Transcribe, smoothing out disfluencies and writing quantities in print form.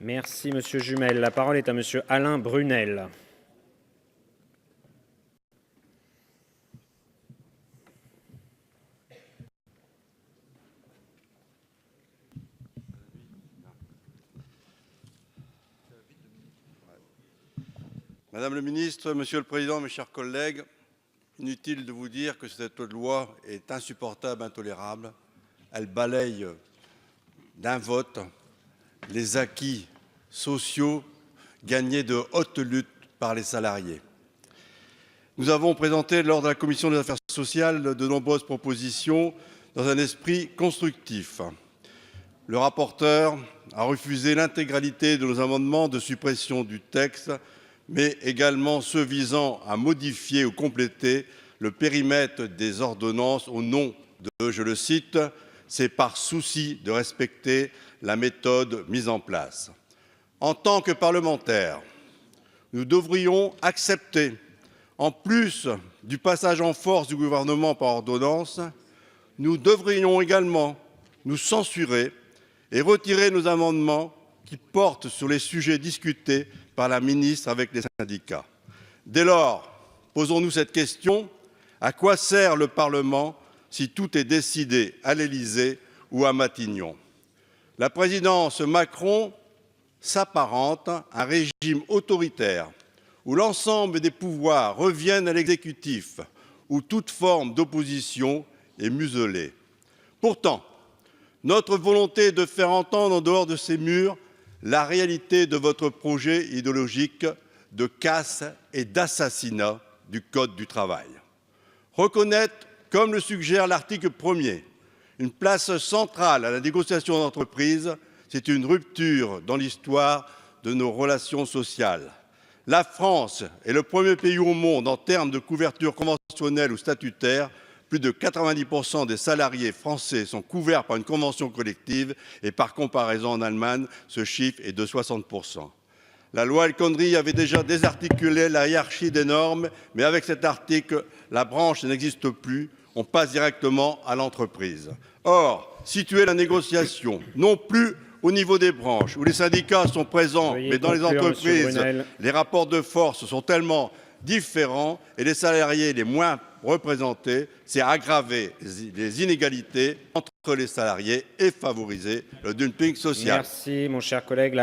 Merci Monsieur Jumel. La parole est à Monsieur Alain Brunel. Madame le ministre, Monsieur le Président, mes chers collègues, inutile de vous dire que cette loi est insupportable, intolérable. Elle balaye d'un vote les acquis sociaux gagnés de haute lutte par les salariés. Nous avons présenté lors de la Commission des affaires sociales de nombreuses propositions dans un esprit constructif. Le rapporteur a refusé l'intégralité de nos amendements de suppression du texte, mais également ceux visant à modifier ou compléter le périmètre des ordonnances au nom de, je le cite, « c'est par souci de respecter la méthode mise en place ». En tant que parlementaires, nous devrions accepter, en plus du passage en force du gouvernement par ordonnance, nous devrions également nous censurer et retirer nos amendements qui portent sur les sujets discutés par la ministre avec les syndicats. Dès lors, posons-nous cette question, à quoi sert le Parlement si tout est décidé à l'Élysée ou à Matignon? La présidence Macron s'apparente à un régime autoritaire où l'ensemble des pouvoirs reviennent à l'exécutif, où toute forme d'opposition est muselée. Pourtant, notre volonté est de faire entendre en dehors de ces murs la réalité de votre projet idéologique de casse et d'assassinat du Code du travail. Reconnaître, comme le suggère l'article 1er, une place centrale à la négociation d'entreprise, c'est une rupture dans l'histoire de nos relations sociales. La France est le premier pays au monde en termes de couverture conventionnelle ou statutaire. Plus de 90% des salariés français sont couverts par une convention collective et par comparaison en Allemagne, ce chiffre est de 60%. La loi El Khomri avait déjà désarticulé la hiérarchie des normes, mais avec cet article, la branche n'existe plus, on passe directement à l'entreprise. Or, situer la négociation non plus au niveau des branches où les syndicats sont présents, mais dans les entreprises, les rapports de force sont tellement différents et les salariés les moins représentés, c'est aggraver les inégalités entre les salariés et favoriser le dumping social. Merci, mon cher collègue.